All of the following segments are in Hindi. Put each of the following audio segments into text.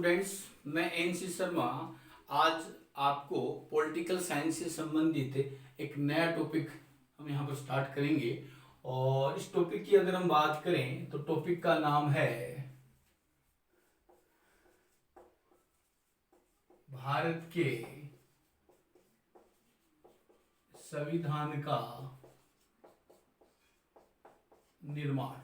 स्टूडेंट्स, मैं एनसी शर्मा आज आपको पॉलिटिकल साइंस से संबंधित एक नया टॉपिक हम यहाँ पर स्टार्ट करेंगे। और इस टॉपिक की अगर हम बात करें तो टॉपिक का नाम है भारत के संविधान का निर्माण।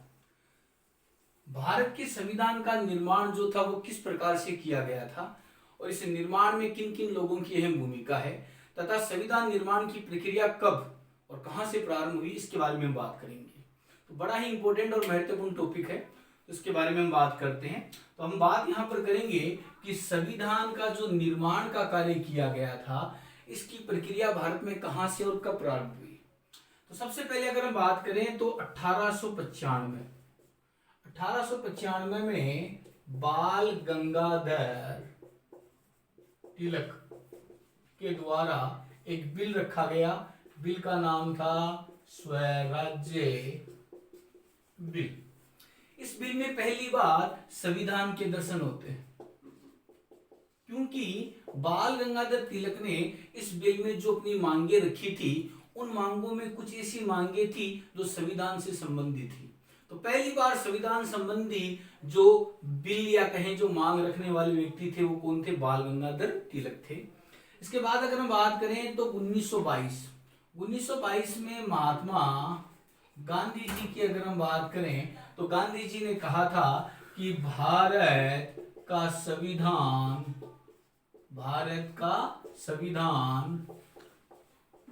भारत के संविधान का निर्माण जो था वो किस प्रकार से किया गया था और इस निर्माण में किन किन लोगों की अहम भूमिका है तथा संविधान निर्माण की प्रक्रिया कब और कहां से प्रारंभ हुई, इसके बारे में हम बात करेंगे। तो बड़ा ही इंपॉर्टेंट और महत्वपूर्ण टॉपिक है, इसके बारे में हम बात करते हैं। तो हम बात यहाँ पर करेंगे कि संविधान का जो निर्माण का कार्य किया गया था, इसकी प्रक्रिया भारत में कहां से और कब प्रारंभ हुई। तो सबसे पहले अगर हम बात करें तो 1895 में बाल गंगाधर तिलक के द्वारा एक बिल रखा गया। बिल का नाम था स्वराज्य बिल। इस बिल में पहली बार संविधान के दर्शन होते हैं, क्योंकि बाल गंगाधर तिलक ने इस बिल में जो अपनी मांगे रखी थी, उन मांगों में कुछ ऐसी मांगे थी जो संविधान से संबंधित थी। तो पहली बार संविधान संबंधी जो बिल या कहें जो मांग रखने वाले व्यक्ति थे वो कौन थे? बाल गंगाधर तिलक थे। इसके बाद अगर हम बात करें तो 1922 में महात्मा गांधी जी की अगर हम बात करें तो गांधी जी ने कहा था कि भारत का संविधान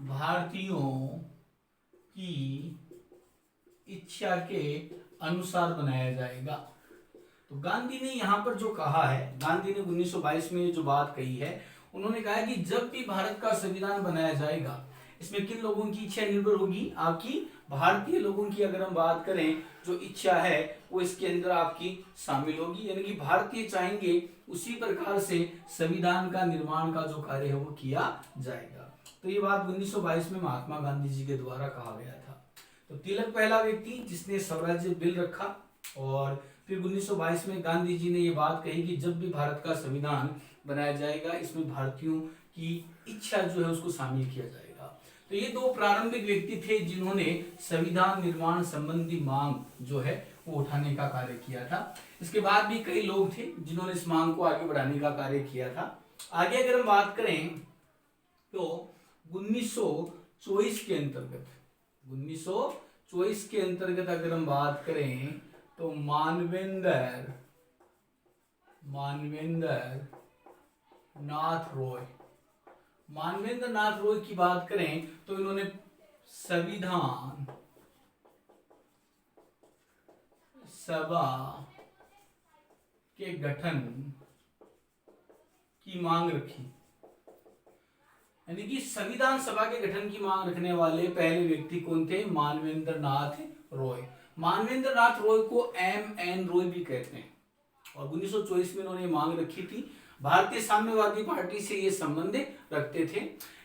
भारतीयों की इच्छा के अनुसार बनाया जाएगा। तो गांधी ने यहाँ पर जो कहा है, गांधी ने 1922 में जो बात कही है, उन्होंने कहा कि जब भी भारत का संविधान बनाया जाएगा, इसमें किन लोगों की इच्छा निर्भर होगी? आपकी भारतीय लोगों की अगर हम बात करें जो इच्छा है वो इसके अंदर आपकी शामिल होगी, यानी कि भारतीय चाहेंगे उसी प्रकार से संविधान का निर्माण का जो कार्य है वो किया जाएगा। तो ये बात 1922 में महात्मा गांधी जी के द्वारा कहा गया था। तो तिलक पहला व्यक्ति जिसने स्वराज्य बिल रखा, और फिर 1922 में गांधी जी ने ये बात कही कि जब भी भारत का संविधान बनाया जाएगा, इसमें भारतीयों की इच्छा जो है उसको शामिल किया जाएगा। तो ये दो प्रारंभिक व्यक्ति थे जिन्होंने संविधान निर्माण संबंधी मांग जो है वो उठाने का कार्य किया था। इसके बाद भी कई लोग थे जिन्होंने इस मांग को आगे बढ़ाने का कार्य किया था। आगे अगर हम बात करें तो 1924 के अंतर्गत अगर हम बात करें तो मानवेंद्र नाथ रॉय की बात करें तो इन्होंने संविधान सभा के गठन की मांग रखी, यानी कि संविधान सभा के गठन की मांग रखने वाले पहले व्यक्ति कौन थे? मानवेंद्र नाथ रॉय। मानवेंद्र नाथ रॉय को MN रॉय भी कहते हैं, और 1924 में इन्होंने मांग रखी थी। भारतीय साम्यवादी पार्टी से ये संबंध रखते थे।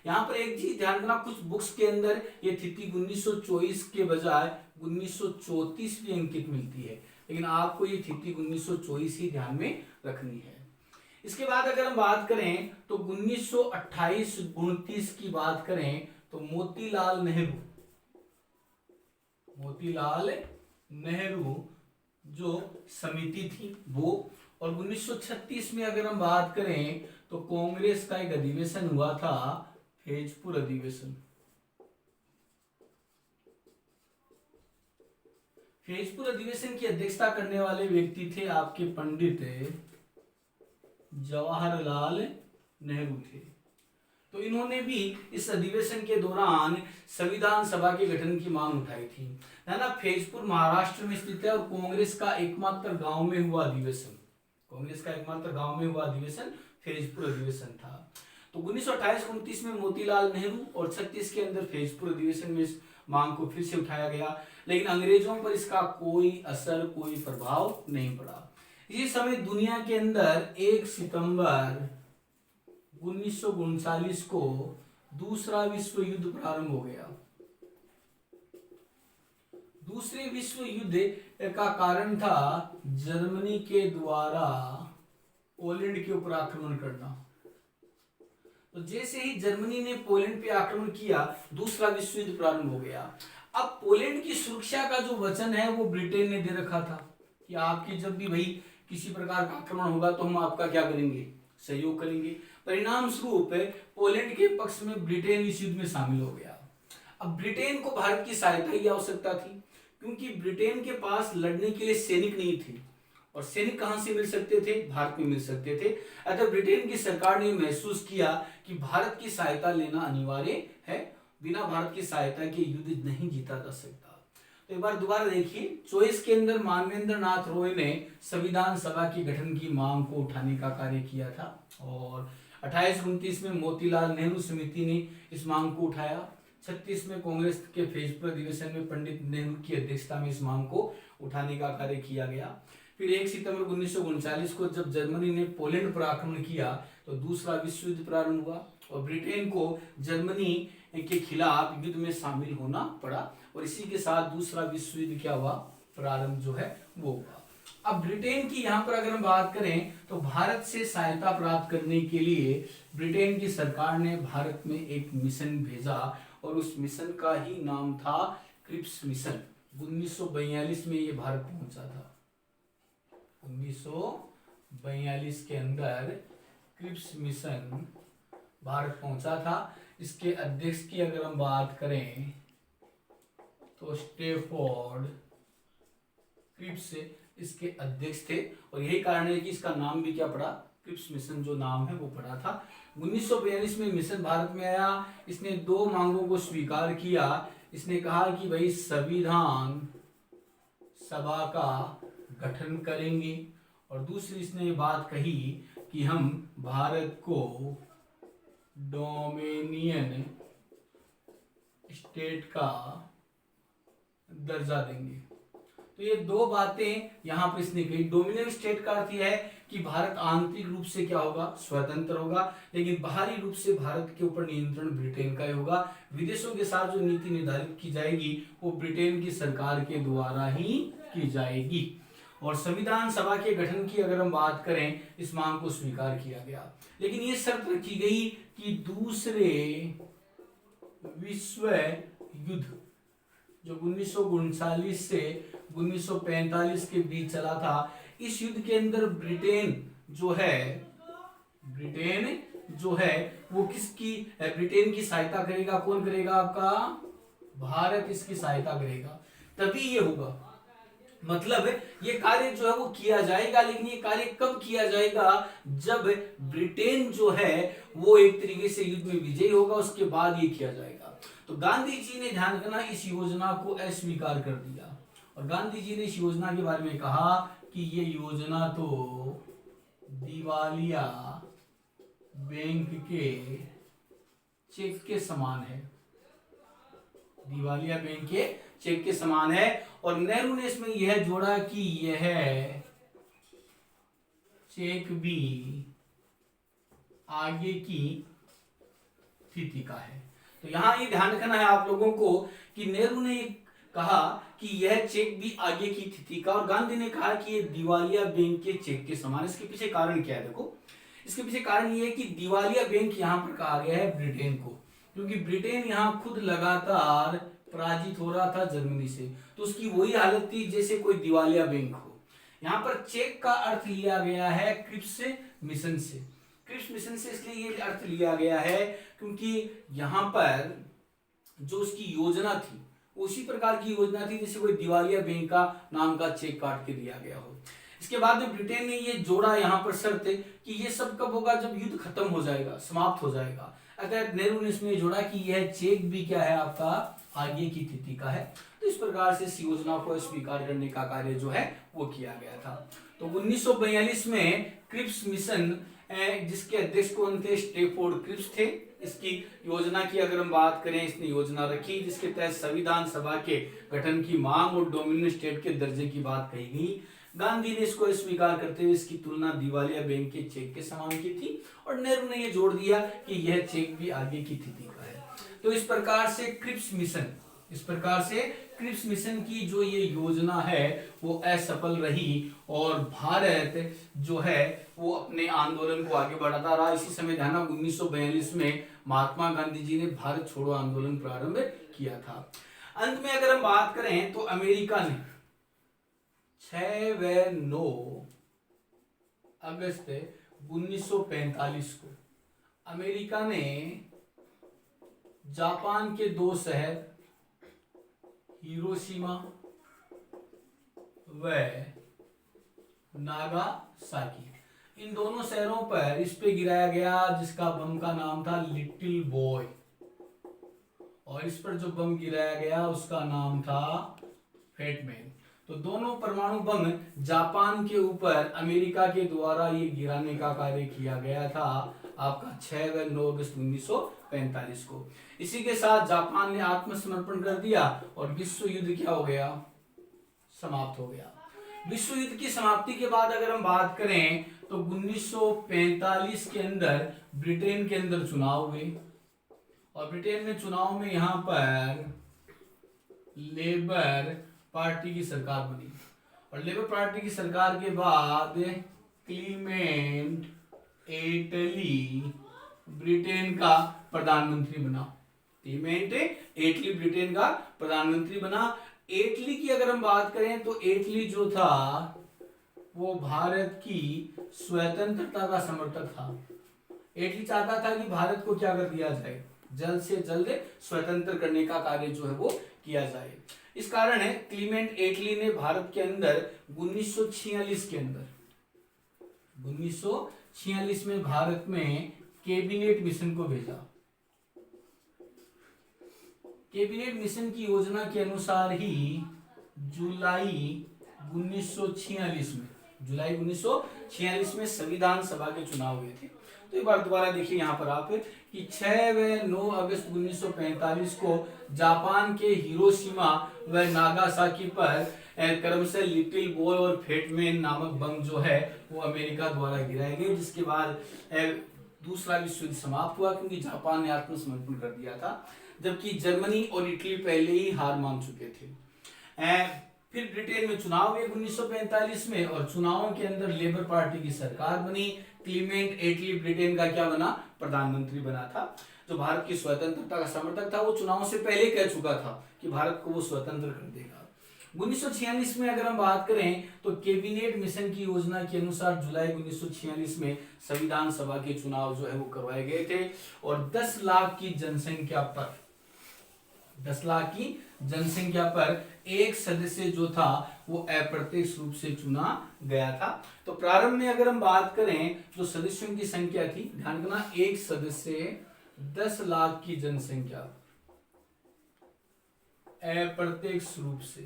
यहाँ पर एक चीज ध्यान रखना, कुछ बुक्स के अंदर ये तिथि 1924 के बजाय 1934 भी अंकित मिलती है, लेकिन आपको ये तिथि 1924 ही ध्यान में रखनी है। इसके बाद अगर हम बात करें तो 1928-29 की बात करें तो मोतीलाल नेहरू जो समिति थी वो, और 1936 में अगर हम बात करें तो कांग्रेस का एक अधिवेशन हुआ था, फैजपुर अधिवेशन। फैजपुर अधिवेशन की अध्यक्षता करने वाले व्यक्ति थे आपके पंडित जवाहरलाल नेहरू थे। तो इन्होंने भी इस अधिवेशन के दौरान संविधान सभा के गठन की मांग उठाई थी। है ना, फैजपुर महाराष्ट्र में स्थित है और कांग्रेस का एकमात्र गांव में हुआ अधिवेशन फैजपुर अधिवेशन था। तो 1928-29 में मोतीलाल नेहरू और 36 के अंदर फैजपुर अधिवेशन में इस मांग को फिर से उठाया गया, लेकिन अंग्रेजों पर इसका कोई असर, कोई प्रभाव नहीं पड़ा। इसी समय दुनिया के अंदर 1 सितंबर 1939 को दूसरा विश्व युद्ध प्रारंभ हो गया। दूसरे विश्व युद्ध का कारण था जर्मनी के द्वारा पोलैंड के ऊपर आक्रमण करना। तो जैसे ही जर्मनी ने पोलैंड पे आक्रमण किया, दूसरा विश्व युद्ध प्रारंभ हो गया। अब पोलैंड की सुरक्षा का जो वचन है वो ब्रिटेन ने दे रखा था कि आपकी जब भी भाई किसी प्रकार का आक्रमण होगा तो हम आपका क्या करेंगे, सहयोग करेंगे। परिणाम स्वरूप पोलैंड के पक्ष में ब्रिटेन इस युद्ध में शामिल हो गया। अब ब्रिटेन को भारत की सहायता की आवश्यकता थी, क्योंकि ब्रिटेन के पास लड़ने के लिए सैनिक नहीं थे, और सैनिक कहां से मिल सकते थे, भारत में मिल सकते थे। अतः ब्रिटेन की सरकार ने महसूस किया कि भारत की सहायता लेना अनिवार्य है, बिना भारत की सहायता के युद्ध नहीं जीता जा सकता। तो एक बार दोबारा देखिए, चॉइस के अंदर मानवेंद्र नाथ रॉय ने संविधान सभा के गठन की मांग को उठाने का कार्य किया था, और 28-29 में मोतीलाल नेहरू समिति ने इस मांग को उठाया। 36 में कांग्रेस के फेजपुर अधिवेशन में पंडित नेहरू की अध्यक्षता में इस मांग को उठाने का कार्य किया गया। फिर 1 सितंबर 1939 को जब जर्मनी ने पोलैंड पर आक्रमण किया तो दूसरा विश्व युद्ध प्रारंभ हुआ, और ब्रिटेन को जर्मनी के खिलाफ युद्ध में शामिल होना पड़ा, और इसी के साथ दूसरा विश्व युद्ध क्या हुआ, प्रारंभ जो है वो हुआ। अब ब्रिटेन की यहाँ पर अगर हम बात करें तो भारत से सहायता प्राप्त करने के लिए ब्रिटेन की सरकार ने भारत में एक मिशन भेजा, और उस मिशन का ही नाम था क्रिप्स मिशन। 1942 में ये भारत पहुंचा था। 1942 के अंदर क्रिप्स मिशन भारत पहुंचा था। इसके अध्यक्ष की अगर हम बात करें तो स्टेफोर्ड क्रिप्स इसके अध्यक्ष थे, और यही कारण है कि इसका नाम भी क्या पड़ा, क्रिप्स मिशन जो नाम है वो पड़ा था। 1942 में मिशन भारत में आया। इसने 2 मांगों को स्वीकार किया। इसने कहा कि भाई संविधान सभा का गठन करेंगे, और दूसरी इसने ये बात कही कि हम भारत को डोमिनियन स्टेट का दर्जा देंगे। तो ये 2 बातें यहां पर इसने कही। डोमिनियन स्टेट का अर्थ यह है कि भारत आंतरिक रूप से क्या होगा, स्वतंत्र होगा, लेकिन बाहरी रूप से भारत के ऊपर नियंत्रण ब्रिटेन का ही होगा। विदेशों के साथ जो नीति निर्धारित की जाएगी वो ब्रिटेन की सरकार के द्वारा ही की जाएगी। और संविधान सभा के गठन की अगर हम बात करें, इस मांग को स्वीकार किया गया, लेकिन ये शर्त रखी गई कि दूसरे विश्व युद्ध जो 1939 से 1945 के बीच चला था, इस युद्ध के अंदर ब्रिटेन जो है वो किसकी, ब्रिटेन की सहायता करेगा। कौन करेगा, आपका भारत इसकी सहायता करेगा, तभी ये होगा। मतलब ये कार्य जो है वो किया जाएगा, लेकिन ये कार्य कब किया जाएगा, जब ब्रिटेन जो है वो एक तरीके से युद्ध में विजयी होगा, उसके बाद ये किया जाएगा। तो गांधी जी ने ध्यान रखना इस योजना को अस्वीकार कर दिया, और गांधी जी ने इस योजना के बारे में कहा कि ये योजना तो दिवालिया बैंक के चेक के समान है, दिवालिया बैंक के चेक के समान है। और नेहरू ने इसमें यह जोड़ा कि यह चेक भी आगे की स्थिति का है। तो यहां ये ध्यान रखना है आप लोगों को कि नेहरू ने कहा कि यह चेक भी आगे की स्थिति का, और गांधी ने कहा कि यह दिवालिया बैंक के चेक के समान। इसके पीछे कारण क्या है, देखो इसके पीछे कारण ये है कि दिवालिया बैंक यहां पर कहा गया है ब्रिटेन को, क्योंकि ब्रिटेन यहां खुद लगातार पराजित हो रहा था जर्मनी से, तो उसकी वही हालत थी जैसे कोई दिवालिया बैंक हो। यहाँ पर चेक का अर्थ लिया गया है क्रिप्स मिशन से। क्रिप्स मिशन से इसलिए ये अर्थ लिया गया है क्योंकि यहाँ पर जो उसकी योजना थी उसी प्रकार की योजना थी जैसे कोई दिवालिया बैंक का नाम का चेक काट के दिया गया हो। इसके बाद में ब्रिटेन ने ये जोड़ा यहाँ पर शर्त कि ये सब कब होगा, जब युद्ध खत्म हो जाएगा, समाप्त हो जाएगा। अगर नेहरू ने इसमें जोड़ा कि यह चेक भी क्या है, आपका आगे की तिथि का है। तो इस प्रकार से इस योजना को स्वीकार करने का कार्य जो है वो किया गया था। तो 1942 में क्रिप्स मिशन जिसके अध्यक्ष कौन थे, स्टेफोर्ड क्रिप्स थे। इसकी योजना की अगर हम बात करें, इसने योजना रखी जिसके तहत संविधान सभा के गठन की मांग और डोमिनियन स्टेट के दर्जे की बात कही गई। गांधी ने इसको स्वीकार करते हुए इसकी तुलना दिवालिया बैंक के चेक के समान की थी, और नेहरू ने यह जोड़ दिया कि यह चेक भी आगे की तिथि का है। तो इस प्रकार से क्रिप्स मिशन इस प्रकार से क्रिप्स मिशन की जो ये योजना है वो असफल रही और भारत जो है वो अपने आंदोलन को आगे बढ़ाता रहा। इसी समय ध्यान 1942 में महात्मा गांधी जी ने भारत छोड़ो आंदोलन प्रारंभ किया था। अंत में अगर हम बात करें तो अमेरिका ने 6 व 9 अगस्त 1945 को अमेरिका ने जापान के 2 शहर हिरोशिमा व नागासाकी, इन दोनों शहरों पर इस पे गिराया गया जिसका बम का नाम था लिटिल बॉय, और इस पर जो बम गिराया गया उसका नाम था फैटमैन। तो दोनों परमाणु बम जापान के ऊपर अमेरिका के द्वारा ये गिराने का कार्य किया गया था आपका 6 व 9 अगस्त 1945 को। इसी के साथ जापान ने आत्मसमर्पण कर दिया और विश्व युद्ध क्या हो गया, समाप्त हो गया। विश्व युद्ध की समाप्ति के बाद अगर हम बात करें तो 1945 के अंदर ब्रिटेन के अंदर चुनाव हुए और ब्रिटेन में चुनाव में यहाँ पर लेबर पार्टी की सरकार बनी और लेबर पार्टी की सरकार के बाद क्लीमेंट एटली ब्रिटेन का प्रधानमंत्री बना। क्लीमेंट एटली ब्रिटेन का प्रधानमंत्री बना। एटली की अगर हम बात करें तो एटली जो था वो भारत की स्वतंत्रता का समर्थक था। एटली चाहता था कि भारत को क्या कर दिया जाए, जल्द से जल्द स्वतंत्र करने का कार्य जो है वो किया जाए। इस कारण है क्लीमेंट एटली ने भारत के अंदर 1946 में भारत में कैबिनेट मिशन को भेजा। कैबिनेट मिशन की योजना के अनुसार ही जुलाई 1946 में संविधान सभा के चुनाव हुए थे। तो एक बार दोबारा देखिए यहाँ पर आप कि 6 व 9 अगस्त 1945 को जापान के हिरोशिमा व नागासाकी पर क्रमशः लिटिल बॉय और फैटमैन नामक बम जो है वो अमेरिका द्वारा गिराए गए, जिसके बाद दूसरा विश्व युद्ध समाप्त हुआ क्योंकि जापान ने आत्मसमर्पण कर दिया था, जबकि जर्मनी और इटली पहले ही हार मान चुके थे। फिर ब्रिटेन में चुनाव हुए 1945 में और चुनावों के अंदर लेबर पार्टी की सरकार बनी। क्लीमेंट एटली ब्रिटेन का क्या बना, प्रधानमंत्री बना था। जो भारत की स्वतंत्रता का समर्थक था वो चुनाव से पहले कह चुका था कि भारत को वो स्वतंत्र कर देगा। 1946 में अगर हम बात करें तो कैबिनेट मिशन की योजना के अनुसार जुलाई 1946 में संविधान सभा के चुनाव जो है वो करवाए गए थे और 10 लाख की जनसंख्या पर एक सदस्य जो था वो अप्रत्यक्ष रूप से चुना गया था। तो प्रारंभ में अगर हम बात करें जो सदस्यों की संख्या थी, ध्यान रखना, एक सदस्य 10 लाख की जनसंख्या अप्रत्यक्ष रूप से,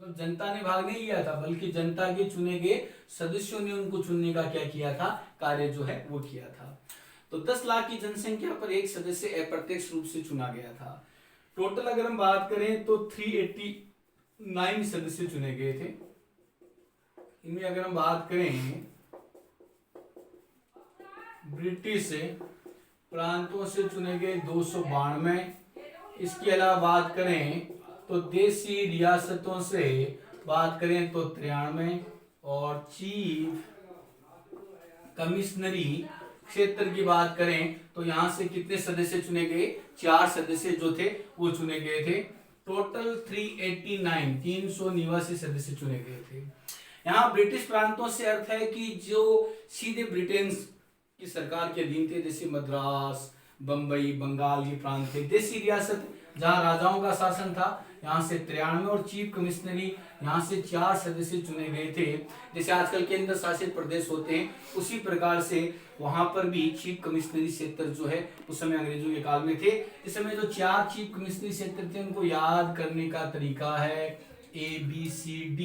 तो जनता ने भाग नहीं लिया था बल्कि जनता के चुने गए सदस्यों ने उनको चुनने का क्या किया था, कार्य जो है वो किया था। तो 10 लाख की जनसंख्या पर एक सदस्य अप्रत्यक्ष रूप से चुना गया था। टोटल अगर हम बात करें तो 389 सदस्य चुने गए थे। इनमें अगर हम बात करें ब्रिटिश प्रांतों से चुने गए 292, इसके अलावा बात करें तो देशी रियासतों से बात करें तो 93 और चीफ कमिश्नरी क्षेत्र की बात करें तो यहां से कितने सदस्य चुने गए, 4 सदस्य जो थे वो चुने गए थे। टोटल 389 सदस्य चुने गए थे। यहाँ ब्रिटिश प्रांतों से अर्थ है कि जो सीधे ब्रिटेन की सरकार के अधीन थे, जैसे मद्रास, बंबई, बंगाल ये प्रांत थे। देशी रियासत जहां राजाओं का शासन था, यहाँ से 93 और चीफ कमिश्नरी यहाँ से 4 सदस्य चुने गए थे। जैसे आजकल केंद्र शासित प्रदेश होते हैं उसी प्रकार से वहां पर भी चीफ कमिश्नरी क्षेत्र जो है उस समय अंग्रेजों के काल में थे। इस समय जो 4 चीफ कमिश्नरी क्षेत्र थे उनको याद करने का तरीका है ABCD।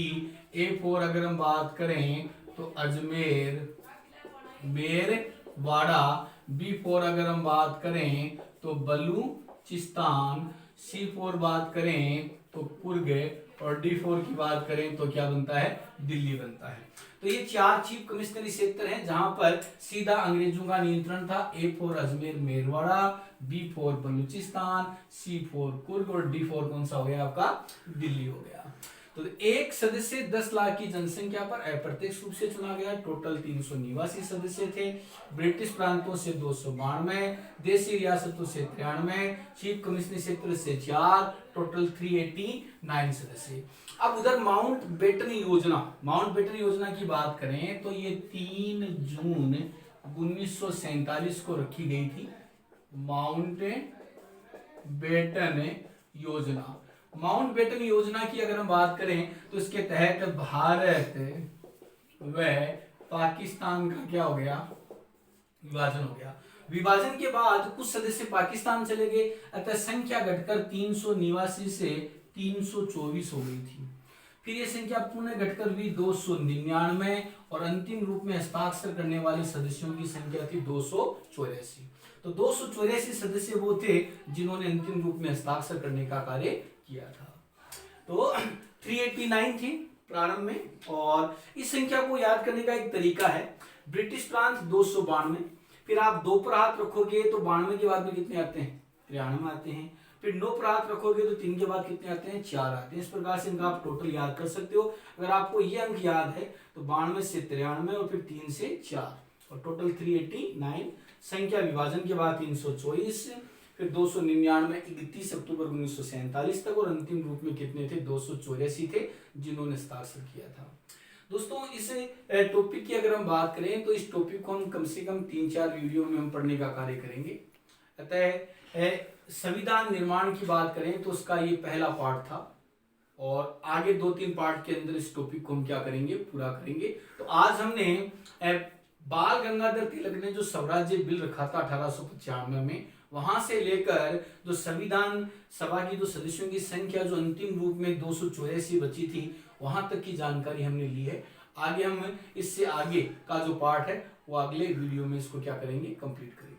A4 अगर हम बात करें तो अजमेर, मेरवाड़ा। B4 अगर हम बात करें तो बलूचिस्तान। C4 बात करें तो कुर्ग और D4 की बात करें तो क्या बनता है, दिल्ली बनता है। तो ये 4 चीफ कमिश्नरी क्षेत्र हैं जहां पर सीधा अंग्रेजों का नियंत्रण था। A4 Ajmer Merwara, B4 Balochistan, C4 Coorg और D4 कौन सा हो गया आपका, दिल्ली हो गया। तो एक सदस्य 10 लाख की जनसंख्या पर अप्रत्यक्ष रूप से चुना गया। टोटल 389 सदस्य थे। ब्रिटिश प्रांतों से 292, देशी रियासतों से 93, चीफ कमिश्नरी क्षेत्र से 4, टोटल 389 सदस्य। अब उधर माउंट बेटन योजना की बात करें तो ये 3 जून 1947 को रखी गई थी। माउंट बेटन योजना की अगर हम बात करें तो इसके तहत भारत व पाकिस्तान का क्या हो गया, विभाजन हो गया। विभाजन के बाद कुछ सदस्य पाकिस्तान चले गए, अतः संख्या घटकर 389 से 324 हो गई थी। फिर ये संख्या पुनः घटकर हुई 299 और अंतिम रूप में हस्ताक्षर करने वाले सदस्यों की संख्या थी 284। तो 284 सदस्य वो थे जिन्होंने अंतिम रूप में हस्ताक्षर करने का कार्य किया था। तो 389 थी प्रारंभ में, और इस संख्या को याद करने का एक तरीका है, ब्रिटिश प्रांत 292, फिर आप 2 पर हाथ रखोगे तो 92 के बाद में कितने आते हैं, 93 आते हैं। फिर 9 पर हाथ रखोगे तो 3 के बाद कितने आते हैं, 4 आते हैं। इस प्रकार से इनका आप टोटल याद कर सकते हो। अगर आपको ये अंक याद है तो 92 से 93 और फिर 3 से 4 और टोटल 389। संख्या विभाजन के बाद 324, फिर 299 31 अक्टूबर 1947 तक, और अंतिम रूप में कितने थे, 284 थे जिन्होंने हस्ताक्षर किया था। दोस्तों इस टॉपिक की अगर हम बात करें तो इस टॉपिक को हम कम से कम 3-4 वीडियो में हम पढ़ने का कार्य करेंगे। अतः संविधान निर्माण की बात करें तो उसका ये पहला पार्ट था, और आगे 2-3 पार्ट के अंदर इस टॉपिक को हम क्या करेंगे, पूरा करेंगे। तो आज हमने बाल गंगाधर तिलक ने जो स्वराज्य बिल रखा था 1895 में, वहां से लेकर जो संविधान सभा की जो सदस्यों की संख्या जो अंतिम रूप में 284 बची थी, वहां तक की जानकारी हमने ली है। आगे हम इससे आगे का जो पार्ट है वो अगले वीडियो में इसको क्या करेंगे, कंप्लीट करेंगे।